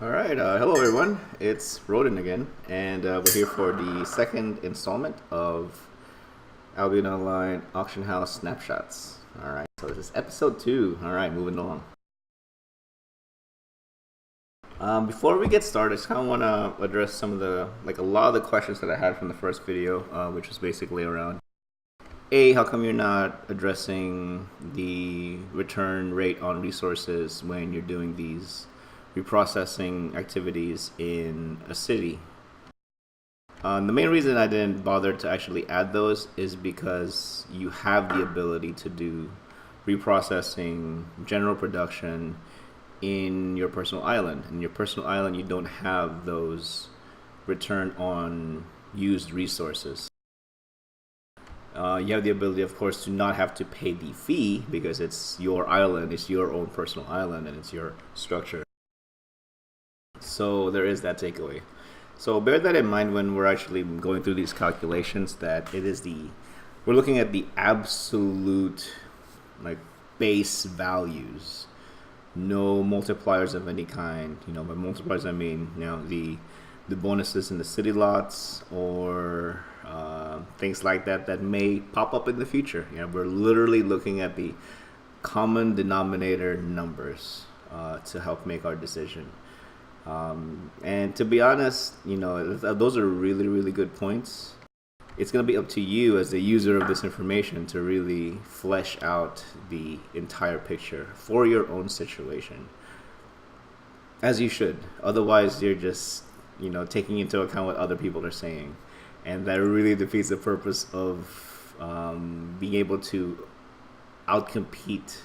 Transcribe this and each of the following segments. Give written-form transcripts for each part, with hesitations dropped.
Alright, hello everyone, it's Roden again, and we're here for the second installment of Albion Online Auction House Snapshots. Alright, so this is episode 2. Alright, moving along. Before we get started, I just kind of want to address some of a lot of the questions that I had from the first video, which was basically around how come you're not addressing the return rate on resources when you're doing these reprocessing activities in a city? The main reason I didn't bother to actually add those is because you have the ability to do reprocessing, general production in your personal island. In your personal island, you don't have those return on used resources. You have the ability, of course, to not have to pay the fee because it's your island, it's your own personal island, and it's your structure. So there is that takeaway. So bear that in mind when we're actually going through these calculations, that we're looking at the absolute base values, no multipliers of any kind. By multipliers I mean the bonuses in the city lots or things like that may pop up in the future. We're literally looking at the common denominator numbers to help make our decision. And to be honest, those are really, really good points. It's going to be up to you as the user of this information to really flesh out the entire picture for your own situation, as you should. Otherwise, you're just taking into account what other people are saying, and that really defeats the purpose of being able to outcompete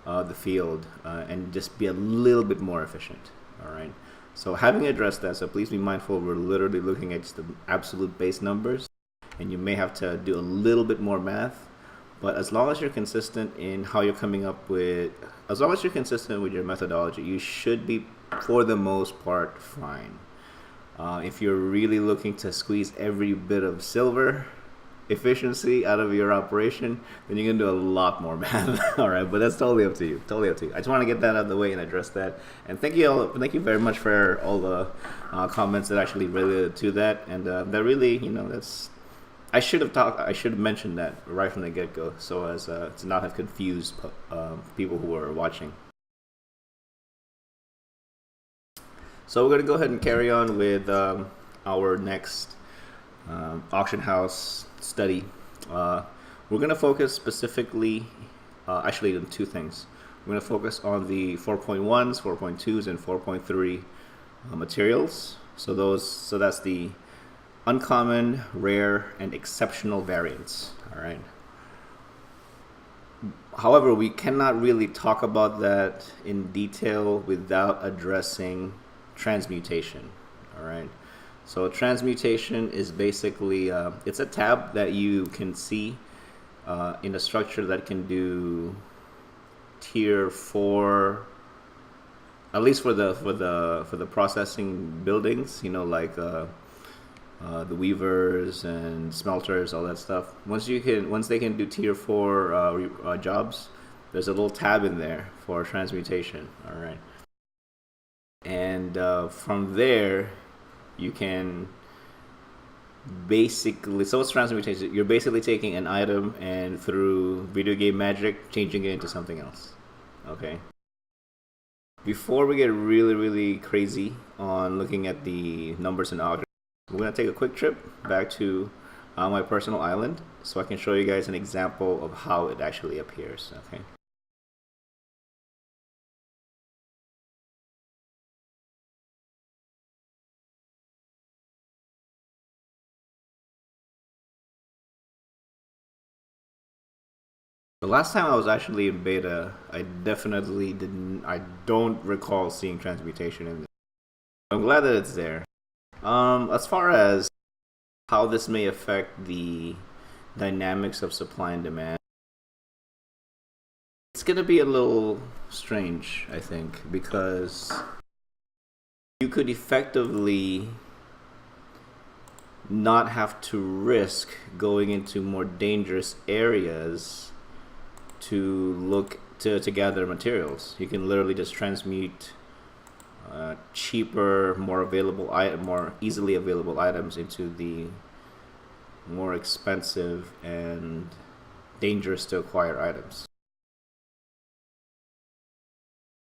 the field and just be a little bit more efficient. All right. So having addressed that, so please be mindful, we're literally looking at just the absolute base numbers, and you may have to do a little bit more math, but as long as you're consistent in how you're coming up with, as long as you're consistent with your methodology, you should be, for the most part, fine. If you're really looking to squeeze every bit of silver efficiency out of your operation, then you're gonna do a lot more math. All right, but that's totally up to you. Totally up to you. I just want to get that out of the way and address that. And thank you very much for all the comments that actually related to that. And that really, I should have mentioned that right from the get-go, so as to not have confused people who are watching. So we're gonna go ahead and carry on with our next auction house study. We're going to focus specifically actually on two things. We're going to focus on the 4.1s, 4.2s, and 4.3 materials. So that's the uncommon, rare, and exceptional variants. All right. However, we cannot really talk about that in detail without addressing transmutation. All right. So transmutation is basically, it's a tab that you can see in a structure that can do tier 4, at least for the processing buildings, like the weavers and smelters, all that stuff. Once they can do tier 4 jobs, there's a little tab in there for transmutation. All right. And from there, you can basically, so what's transmutation? You're basically taking an item and through video game magic, changing it into something else. Okay. Before we get really, really crazy on looking at the numbers and objects, we're going to take a quick trip back to my personal island so I can show you guys an example of how it actually appears. Okay. The last time I was actually in beta, I don't recall seeing transmutation in there. I'm glad that it's there. As far as how this may affect the dynamics of supply and demand, it's gonna be a little strange, I think, because you could effectively not have to risk going into more dangerous areas to gather materials. You can literally just transmute cheaper, more easily available items into the more expensive and dangerous to acquire items.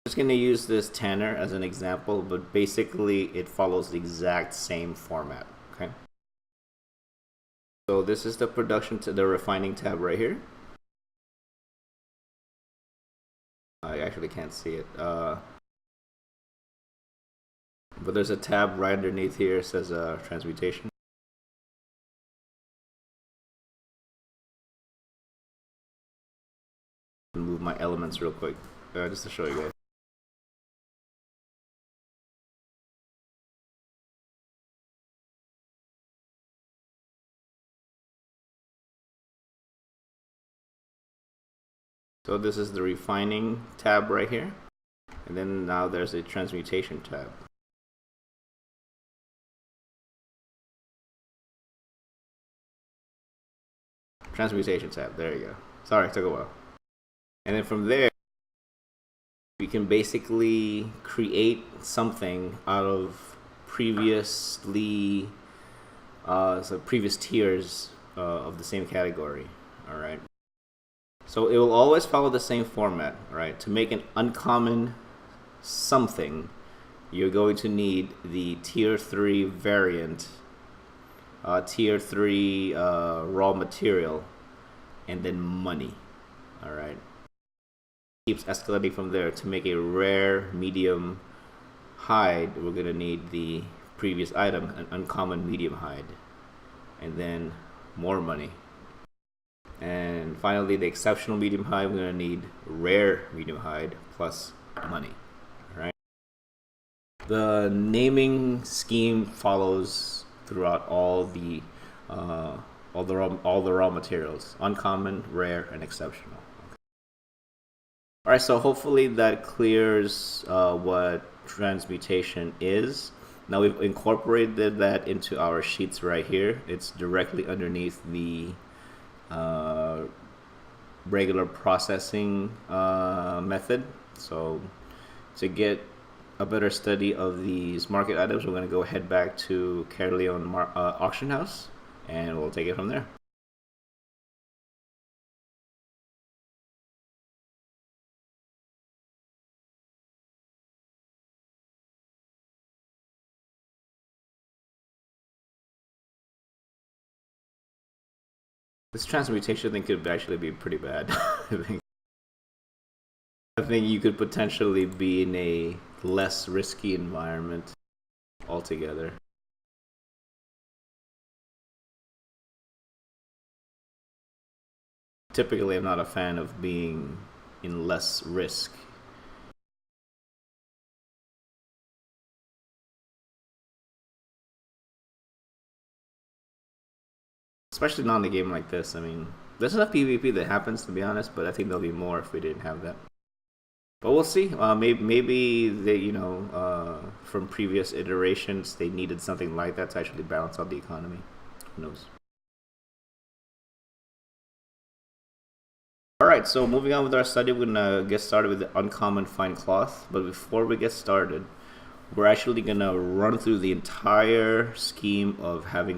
I'm just going to use this Tanner as an example, but basically it follows the exact same format. Okay. So this is the the refining tab right here. I actually can't see it. But there's a tab right underneath here. It says transmutation. Move my elements real quick, just to show you guys. So this is the refining tab right here. And then now there's a transmutation tab. Transmutation tab, there you go. Sorry, it took a while. And then from there, we can basically create something out of previous tiers of the same category. All right. So it will always follow the same format, right? To make an uncommon something, you're going to need the tier 3 variant, tier 3 raw material, and then money. All right. Keeps escalating from there. To make a rare medium hide, we're going to need the previous item, an uncommon medium hide, and then more money. And finally, the exceptional medium hide, we're going to need rare medium hide plus money. All right. The naming scheme follows throughout all the raw materials: uncommon, rare, and exceptional. Okay. All right. So hopefully that clears what transmutation is. Now we've incorporated that into our sheets right here. It's directly underneath the regular processing method. So to get a better study of these market items, we're going to go head back to Caerleon auction house, and we'll take it from there. This transmutation thing could actually be pretty bad. I think you could potentially be in a less risky environment altogether. Typically, I'm not a fan of being in less risk. Especially not in a game like this. I mean, there's enough PvP that happens, to be honest, but I think there'll be more if we didn't have that. But we'll see. Maybe they, from previous iterations, they needed something like that to actually balance out the economy. Who knows? Alright, so moving on with our study, we're going to get started with the uncommon fine cloth. But before we get started, we're actually going to run through the entire scheme of having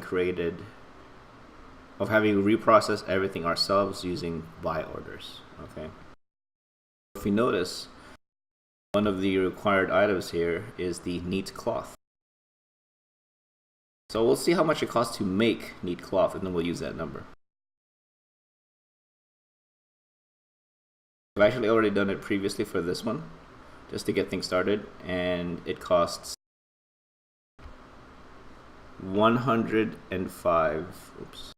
reprocessed everything ourselves using buy orders. Okay. If you notice, one of the required items here is the neat cloth. So we'll see how much it costs to make neat cloth, and then we'll use that number. I've actually already done it previously for this one, just to get things started, and it costs 105. Oops.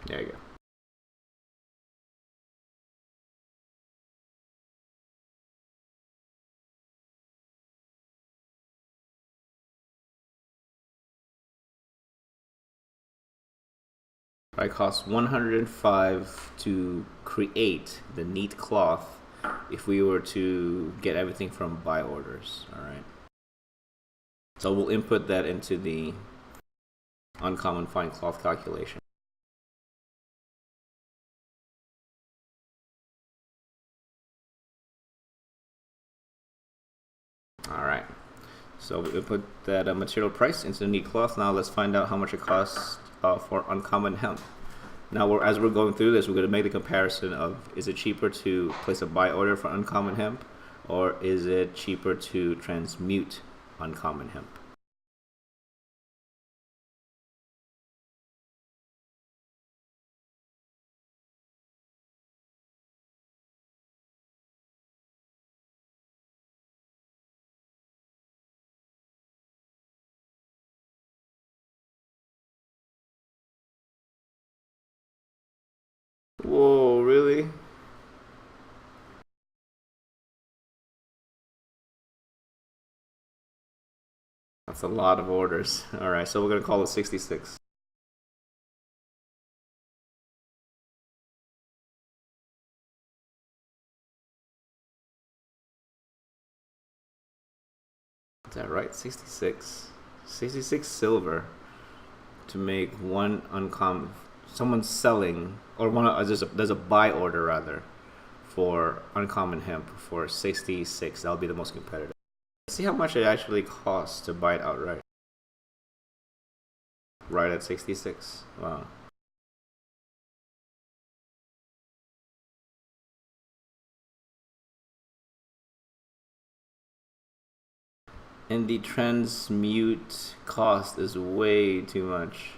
There you go. It costs 105 to create the neat cloth if we were to get everything from buy orders. All right. So we'll input that into the uncommon fine cloth calculation. All right, so we put that material price into the neat cloth. Now let's find out how much it costs for uncommon hemp. Now, as we're going through this, we're going to make the comparison of, is it cheaper to place a buy order for uncommon hemp, or is it cheaper to transmute uncommon hemp? Whoa, really? That's a lot of orders. All right, so we're going to call it 66. Is that right? 66. 66 silver to make one uncommon. Someone's selling, or there's a buy order rather, for uncommon hemp for 66. That'll be the most competitive. Let's see how much it actually costs to buy it outright. Right at 66. Wow. And the transmute cost is way too much.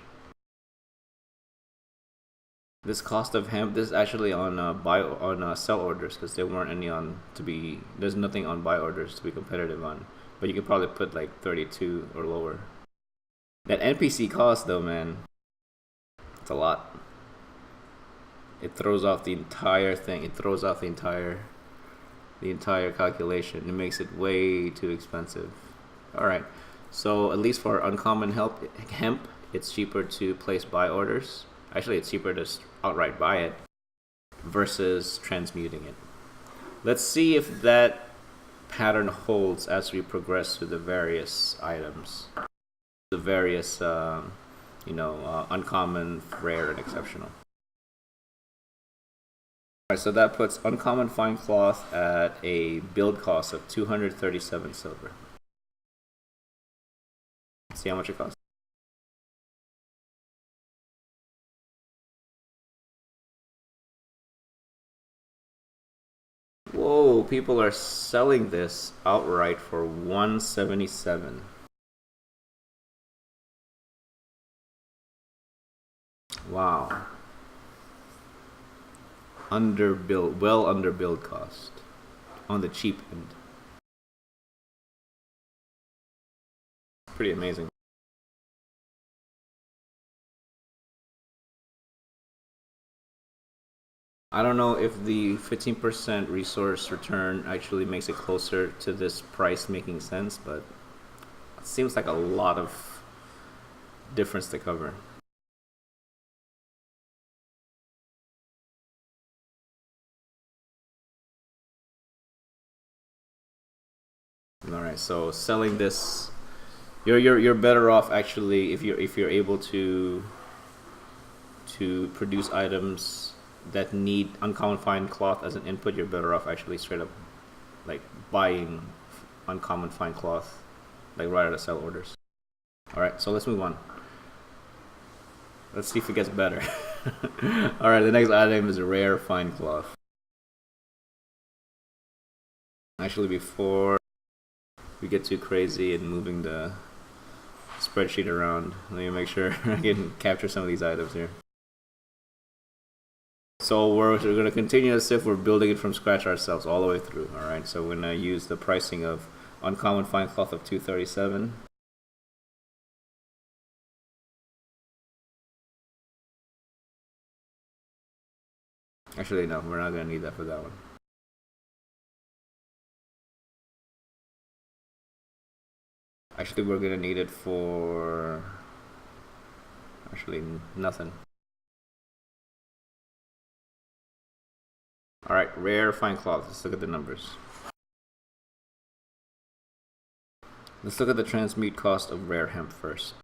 This cost of hemp, this is actually on sell orders, because there weren't any there's nothing on buy orders to be competitive on. But you could probably put like 32 or lower. That NPC cost though, man, it's a lot. It throws off the entire thing. It throws off the entire calculation. It makes it way too expensive. All right, so at least for uncommon hemp, it's cheaper to place buy orders. Actually, it's cheaper to outright buy it versus transmuting it. Let's see if that pattern holds as we progress through the various items, the various uncommon, rare, and exceptional. Alright, so that puts uncommon fine cloth at a build cost of 237 silver. Let's see how much it costs. Whoa, people are selling this outright for 177. Wow. Underbuild, well under build cost. On the cheap end. Pretty amazing. I don't know if the 15% resource return actually makes it closer to this price making sense, but it seems like a lot of difference to cover. All right, so selling this, you're better off actually if you're able to produce items that need uncommon fine cloth as an input. You're better off actually straight up like buying uncommon fine cloth like right out of sell orders. All right, so let's move on. Let's see if it gets better. All right, the next item is a rare fine cloth. Actually, before we get too crazy in moving the spreadsheet around, let me make sure I can capture some of these items here. So we're going to continue as if we're building it from scratch ourselves all the way through. All right, so we're going to use the pricing of uncommon fine cloth of 237. Actually, no, we're not going to need that for that one. Actually, we're going to need it for actually nothing. All right, rare fine cloth. Let's look at the numbers. Let's look at the transmute cost of rare hemp first.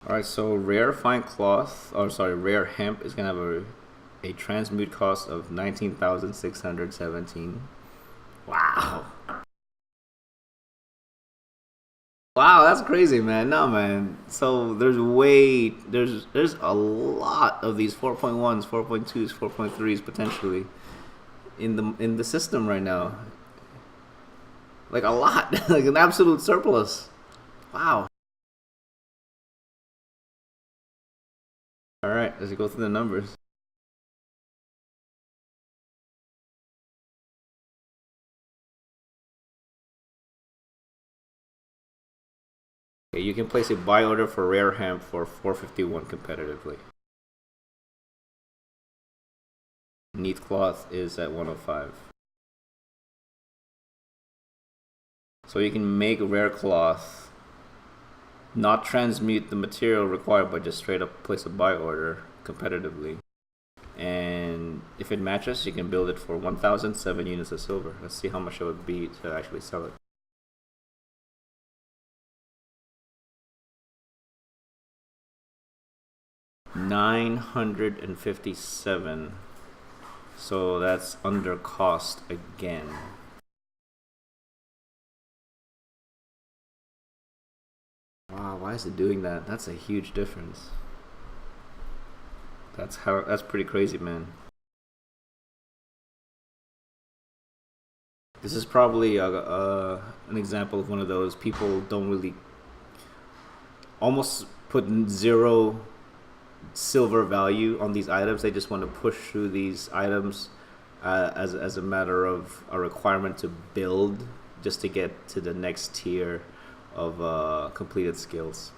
Alright, so rare fine cloth, or sorry, rare hemp is gonna have a transmute cost of 19,617. Wow. Wow, that's crazy, man. No, man. So there's a lot of these 4.1s, 4.2s, 4.3s potentially in the system right now. Like a lot, like an absolute surplus. Wow. All right, let's go through the numbers. Okay, you can place a buy order for rare hemp for 451 competitively. Neat cloth is at 105. So you can make rare cloth, not transmute the material required, but just straight up place a buy order competitively. And if it matches, you can build it for 1,007 units of silver. Let's see how much it would be to actually sell it. 957. So that's under cost again. Wow, why is it doing that? That's a huge difference. That's pretty crazy, man. This is probably an example of one of those people don't really almost put zero silver value on these items. They just want to push through these items as a matter of a requirement to build just to get to the next tier of completed skills.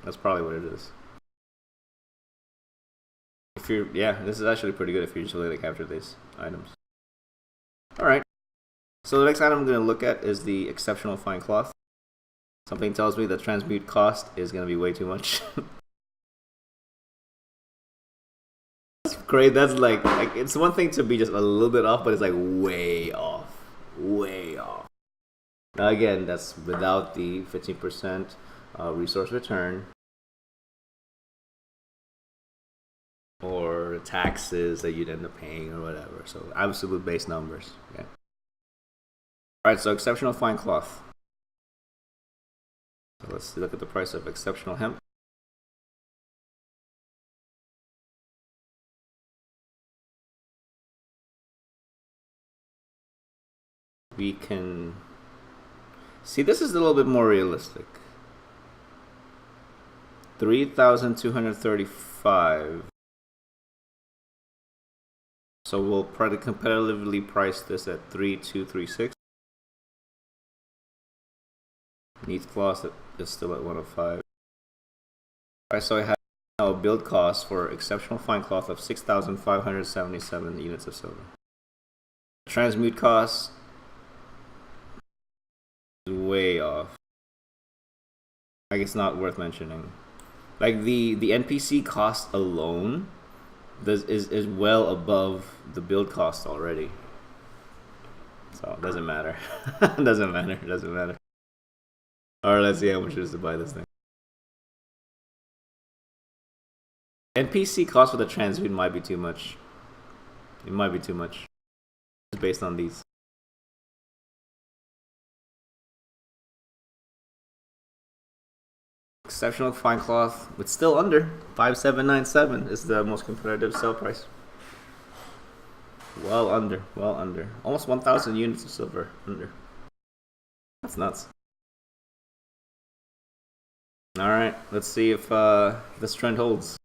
That's probably what it is. If you're, yeah, this is actually pretty good if you're just really to capture these items. All right. So the next item I'm going to look at is the exceptional fine cloth. Something tells me the transmute cost is going to be way too much. That's great. That's like it's one thing to be just a little bit off, but it's like way off. Way off. Now again, that's without the 15% resource return or taxes that you'd end up paying or whatever. So absolute base numbers. Okay. All right. So exceptional fine cloth. So let's look at the price of exceptional hemp. We can see this is a little bit more realistic. 3,235. So we'll probably competitively price this at 3,236. Neat cloth is still at 105. Alright, so I have now a build cost for exceptional fine cloth of 6,577 units of silver. Transmute cost is way off. Like it's not worth mentioning. Like the NPC cost alone is well above the build cost already. So it doesn't matter. Doesn't matter. Doesn't matter. Alright, let's see how much it is to buy this thing. NPC cost for the transmute might be too much. It might be too much. It's based on these. Exceptional fine cloth, but still under 5,797 is the most competitive sell price. Well under, almost 1,000 units of silver under. That's nuts. All right, let's see if this trend holds.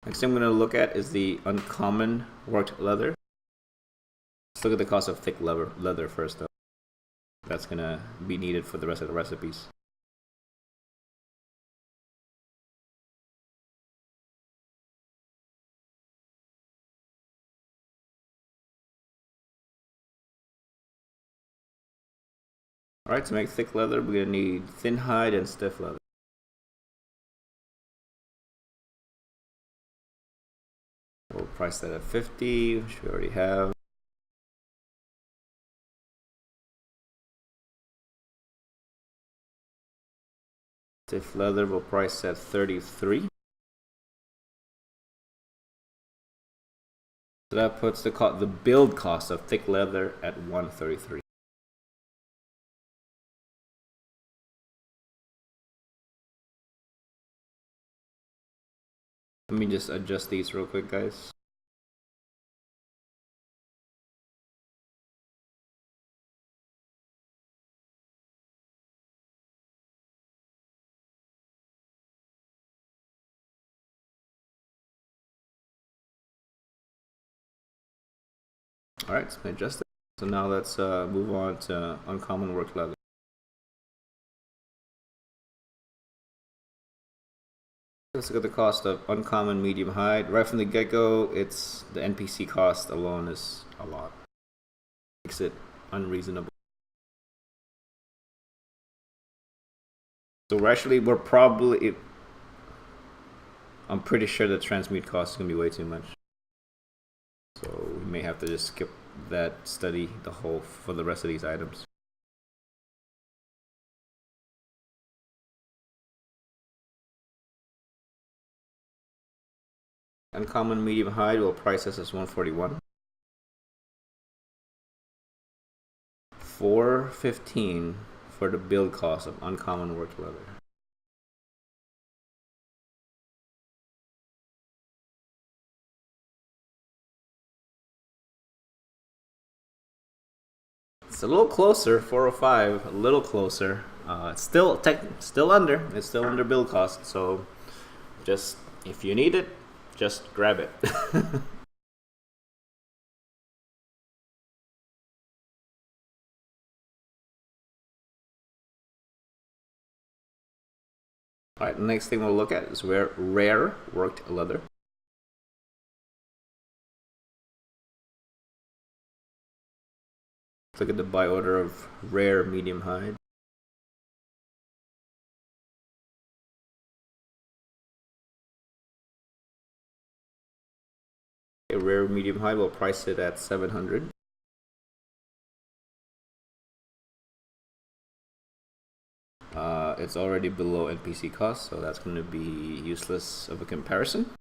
Next thing I'm going to look at is the uncommon worked leather. Let's look at the cost of thick leather first, though. That's going to be needed for the rest of the recipes. Alright, to make thick leather, we're going to need thin hide and stiff leather. We'll price that at 50, which we already have. Stiff leather will price at 33. So that puts the build cost of thick leather at 133. Let me just adjust these real quick, guys. All right, so I adjust it. So now let's move on to uncommon work leather. Let's look at the cost of uncommon medium hide. Right from the get-go, it's the NPC cost alone is a lot. Makes it unreasonable. So we're probably, I'm pretty sure the transmute cost is gonna be way too much. So we may have to just skip that study for the rest of these items. Uncommon medium hide will price us as 141. 415 for the build cost of uncommon worked leather. It's a little closer, 405, a little closer. It's still under. It's still under build cost. So just if you need it, just grab it. Alright, the next thing we'll look at is rare worked leather. Let's look at the buy order of rare medium hide. A rare medium hide will price it at 700. It's already below NPC cost, so that's going to be useless of a comparison.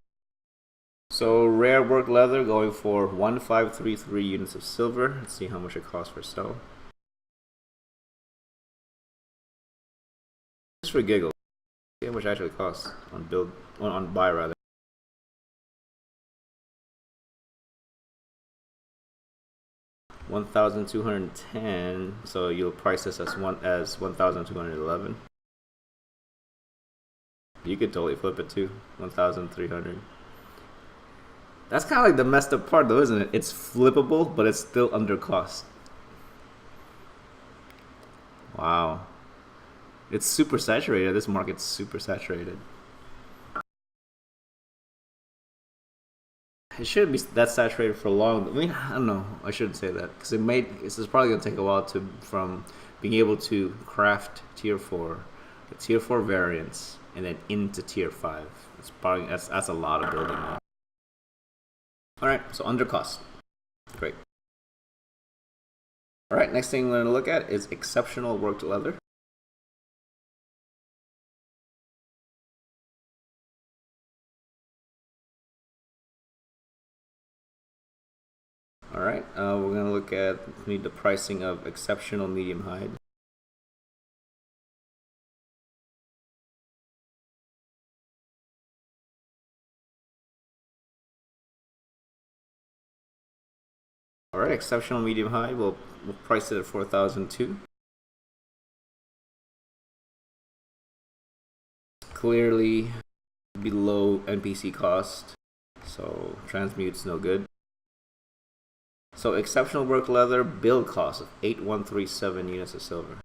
So rare work leather going for 1533 units of silver. Let's see how much it costs for sell. Just for giggles, see how much it actually costs on buy rather. $1,210. So you'll price this as 1,211. You could totally flip it too. 1,300. That's kind of like the messed up part though, isn't it? It's flippable, but it's still under cost. Wow. It's super saturated. This market's super saturated. It shouldn't be that saturated for long. I mean, I don't know. I shouldn't say that because this is probably gonna take a while from being able to craft tier 4, the tier 4 variants, and then into tier 5. It's probably that's a lot of building. All right, so under cost. Great. All right, next thing we're gonna look at is exceptional worked leather. All right, we're gonna look at the pricing of exceptional medium hide. All right, exceptional medium hide. We'll price it at 4,002. Clearly below NPC cost, so transmute's no good. So exceptional work leather build cost of 8,137 units of silver.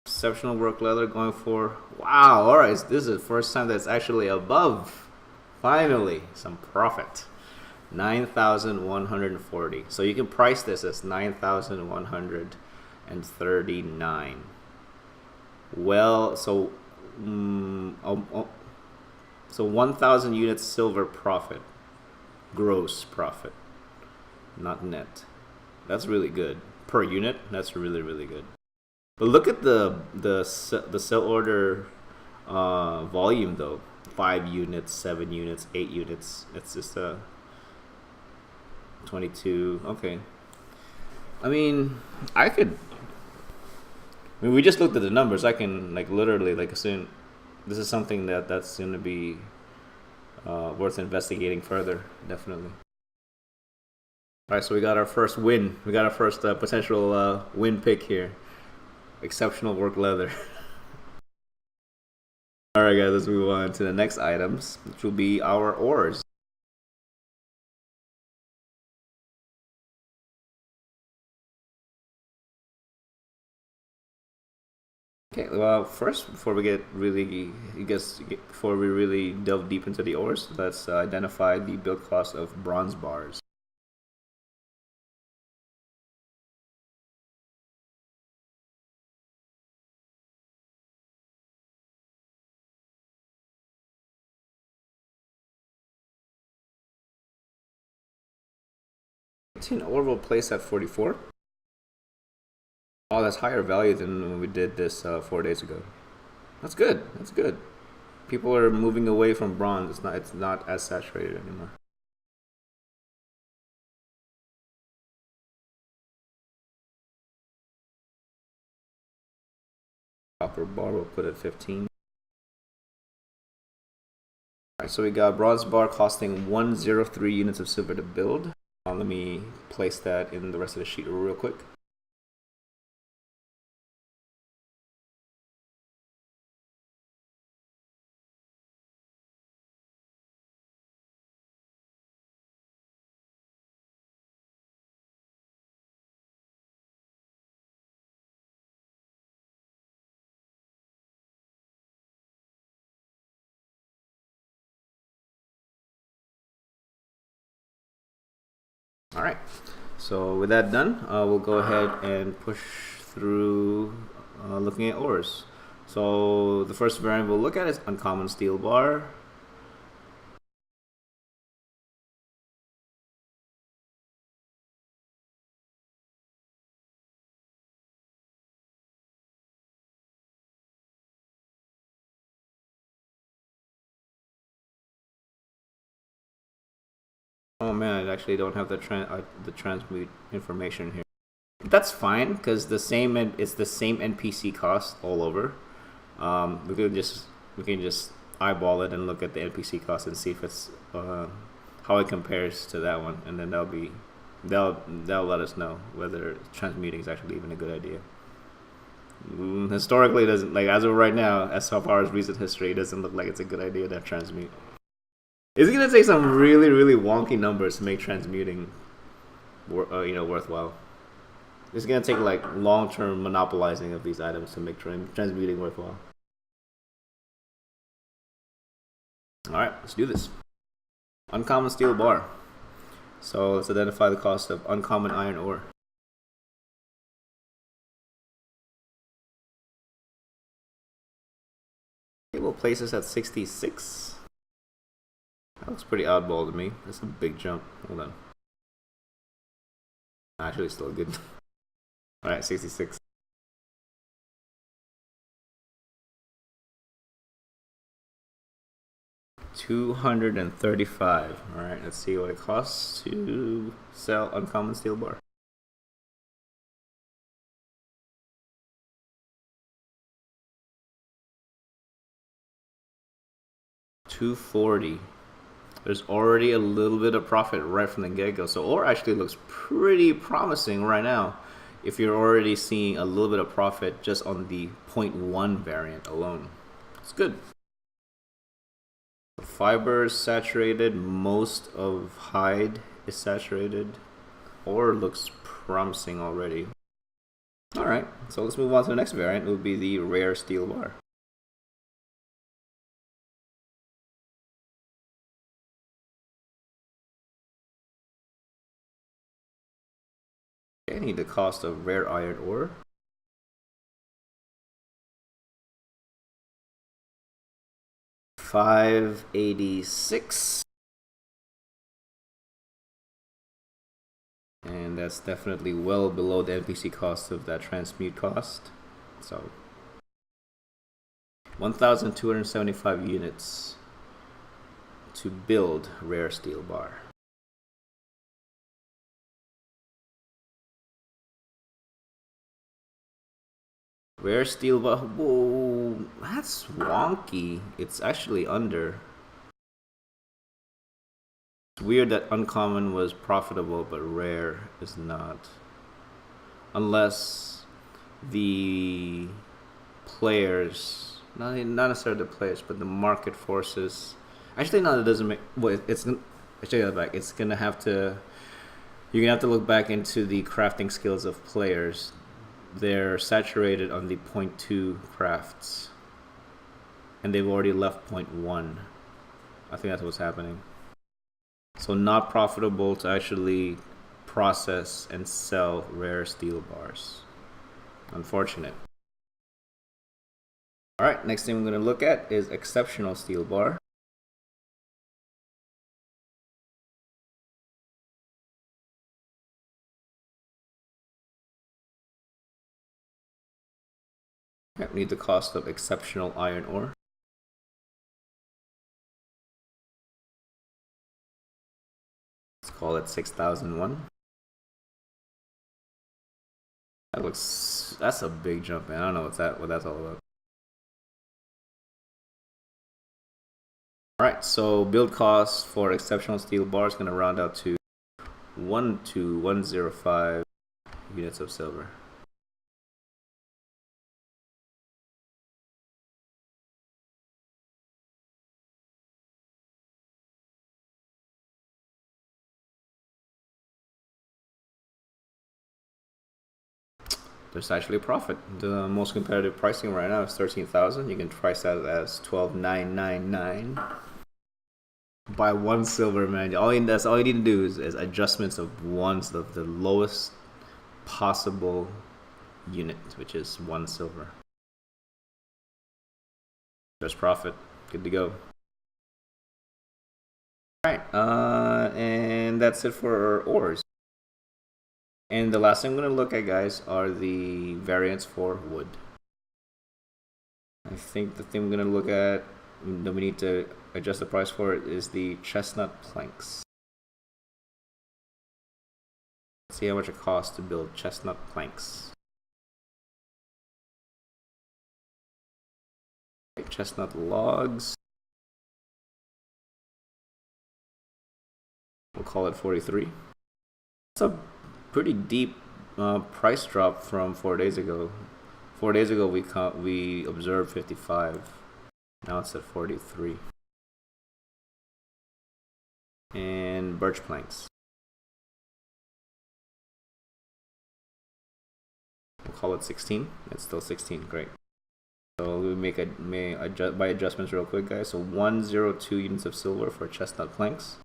Exceptional work leather going for, wow, alright, this is the first time that's actually above, finally, some profit. 9,140. So you can price this as 9,139. Well, so 1,000 units silver profit. gross profit, not net. That's really good per unit. That's really really good. But look at the sell order volume though. 5 units, 7 units, 8 units. It's just a 22. Okay. I mean, I could. I mean, we just looked at the numbers. I can like literally like assume this is something that's going to be worth investigating further. Definitely. All right, so we got our first win. We got our first potential win pick here. Exceptional work leather. All right, guys, let's move on to the next items, which will be our ores. Okay, well, first, before we get really, before we really delve deep into the ores, let's identify the build cost of bronze bars. Tin ore will place at 44. Oh, that's higher value than when we did this 4 days ago. That's good. That's good. People are moving away from bronze. It's not as saturated anymore. Copper bar we'll put at 15. Alright, so we got bronze bar costing 103 units of silver to build. Let me place that in the rest of the sheet real quick. Alright, so with that done, we'll go ahead and push through looking at ores. So the first variant we'll look at is uncommon steel bar. Oh man, I actually don't have the transmute information here. That's fine because it's the same NPC cost all over. We can just eyeball it and look at the NPC cost and see if it's how it compares to that one, and then they'll let us know whether transmuting is actually even a good idea. Historically, it doesn't, like as of right now, as far as recent history, it doesn't look like it's a good idea to transmute. It's gonna take some really really wonky numbers to make transmuting, worthwhile. It's gonna take like long-term monopolizing of these items to make transmuting worthwhile. All right, let's do this. Uncommon steel bar. So let's identify the cost of uncommon iron ore. Okay, we'll place this at 66. That looks pretty oddball to me. That's a big jump. Hold on. Actually, still good. All right, 66. $235. All right, let's see what it costs to sell uncommon steel bar. $240. There's already a little bit of profit right from the get-go. So ore actually looks pretty promising right now if you're already seeing a little bit of profit just on the 0.1 variant alone. It's good. Fiber is saturated. Most of hide is saturated. Ore looks promising already. Alright, so let's move on to the next variant. It will be the rare steel bar. I need the cost of rare iron ore. $586. and that's definitely well below the NPC cost of that transmute cost. So 1,275 units to build rare steel bar. Rare steel bar. Whoa, that's wonky. It's actually under. It's weird that uncommon was profitable but rare is not. Unless the players, not necessarily the players, but the market forces. Actually, no, it doesn't make. Well, it's. I take that back. It's gonna have to. You're gonna have to look back into the crafting skills of players. They're saturated on the 0.2 crafts, and they've already left 0.1. I think that's what's happening. So not profitable to actually process and sell rare steel bars. Unfortunate. Alright, next thing we're going to look at is exceptional steel bar. Okay, we need the cost of exceptional iron ore. Let's call it 6,001. That's a big jump, man. I don't know what that's all about. Alright, so build cost for exceptional steel bar is going to round out to 1,105 units of silver. There's actually a profit. The most competitive pricing right now is 13,000. You can price that as 12,999. Buy one silver, man. That's all you need to do is adjustments of the lowest possible unit, which is 1 silver. There's profit. Good to go. Alright, and that's it for ores. And the last thing I'm going to look at, guys, are the variants for wood. I think the thing we're going to look at that we need to adjust the price for it is the chestnut planks. Let's see how much it costs to build chestnut planks. Okay, chestnut logs. We'll call it 43. It's a pretty deep price drop from 4 days ago. 4 days ago we observed 55. Now it's at 43. And birch planks. We'll call it 16. It's still 16. Great. So we by adjustments real quick, guys. So 102 units of silver for chestnut planks.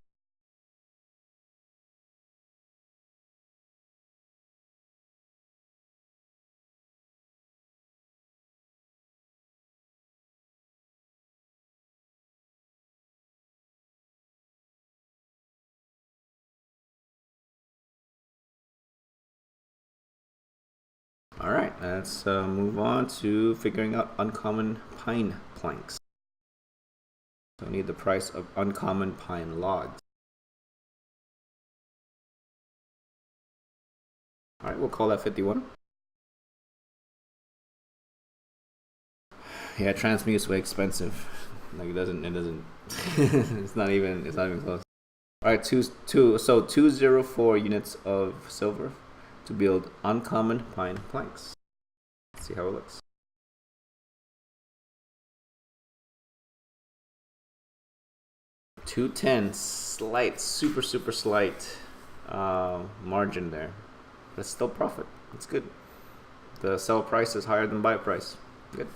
Alright, let's move on to figuring out uncommon pine planks. So we need the price of uncommon pine logs. Alright, we'll call that 51. Yeah, transmute is way expensive. Like it doesn't it's not even close. Alright, so 204 units of silver to build uncommon pine planks. Let's see how it looks. $210, super slight margin there, but it's still profit. It's good. The sell price is higher than buy price. Good.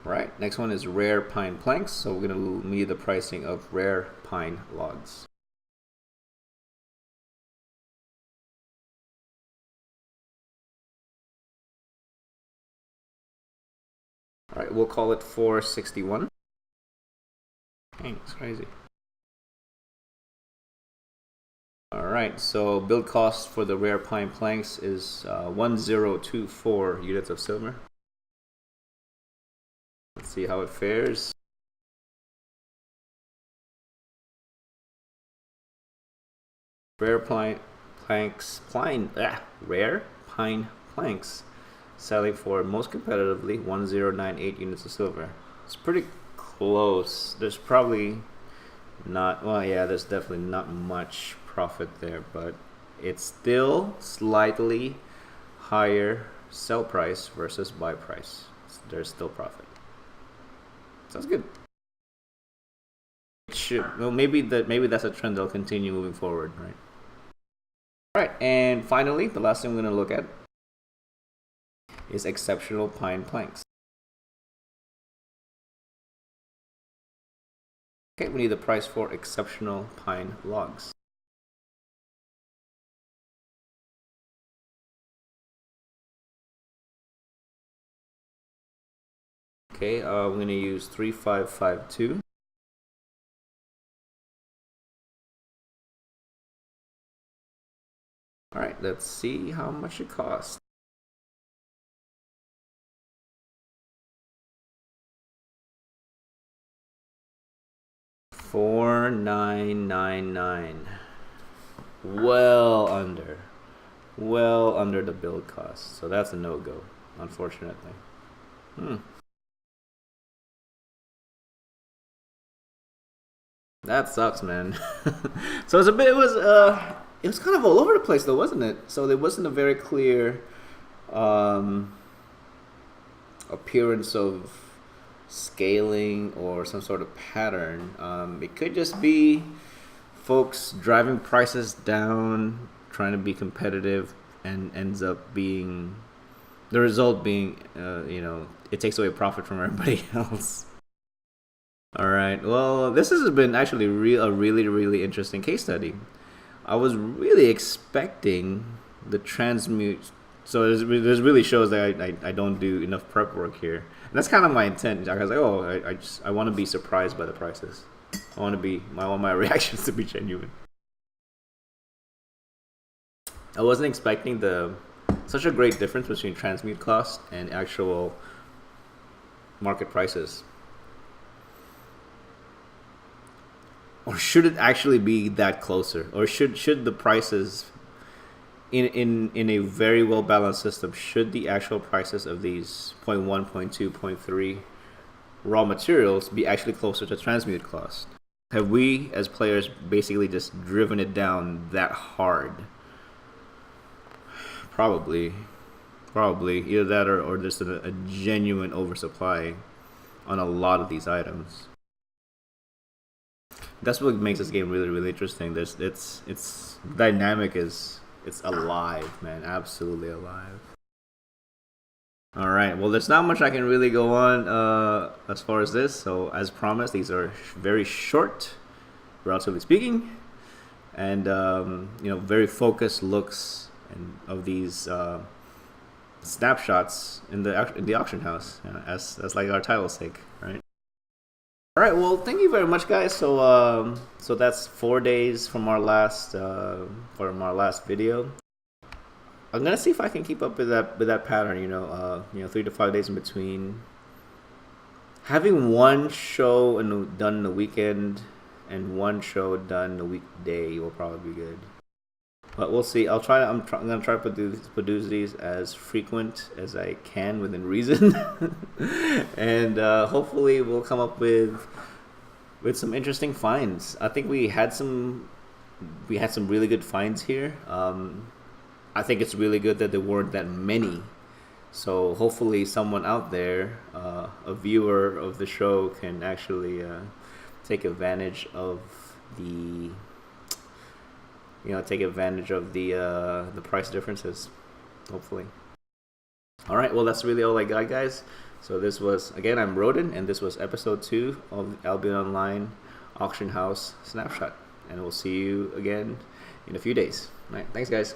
Right, next one is rare pine planks. So we're going to need the pricing of rare pine logs. All right, we'll call it 461. Dang, it's crazy. Alright, so build cost for the rare pine planks is 1024 units of silver. Let's see how it fares. Rare pine planks selling for most competitively 1098 units of silver. It's pretty close. There's probably not, well, yeah, there's definitely not much profit there, but it's still slightly higher sell price versus buy price. So there's still profit. Sounds good. It should, well, maybe that's a trend that'll continue moving forward, right? All right, and finally, the last thing we're going to look at is exceptional pine planks. Okay, we need the price for exceptional pine logs. Okay, we're going to use 3552. All right, let's see how much it costs. $4,999. Well under the build cost. So that's a no-go, unfortunately. That sucks, man. So it was kind of all over the place though, wasn't it? So there wasn't a very clear appearance of scaling or some sort of pattern. It could just be folks driving prices down, trying to be competitive, and ends up being the result being it takes away profit from everybody else. All right, well, this has been actually a really interesting case study. I was really expecting the transmute. So this really shows that I don't do enough prep work here. And that's kind of my intent. I was like, oh, I want to be surprised by the prices. I want my reactions to be genuine. I wasn't expecting such a great difference between transmute cost and actual market prices. Or should it actually be that closer? Or should the prices in a very well balanced system, should the actual prices of these 0.1, 0.2, 0.3 raw materials be actually closer to transmute cost? Have we as players basically just driven it down that hard? Probably either that or just a genuine oversupply on a lot of these items. That's what makes this game really interesting. It's dynamic, it's alive, man, absolutely alive. All right, well, there's not much I can really go on as far as this. So as promised, these are very short, relatively speaking, and very focused looks of these snapshots in the auction house, as like our title's sake, right? All right, well, thank you very much, guys. So so that's 4 days from our last video. I'm gonna see if I can keep up with that pattern. 3 to 5 days in between. Having one show done in the weekend and one show done the weekday will probably be good. But we'll see. I'm gonna try to produce these as frequent as I can within reason, and hopefully we'll come up with some interesting finds. I think we had some really good finds here. I think it's really good that there weren't that many. So hopefully someone out there, a viewer of the show, can actually take advantage of the the price differences, hopefully. All right, well, that's really all I got, guys. So this was, again, I'm Rodin, and this was episode 2 of Albion Online Auction House Snapshot, and we'll see you again in a few days. All right, thanks, guys.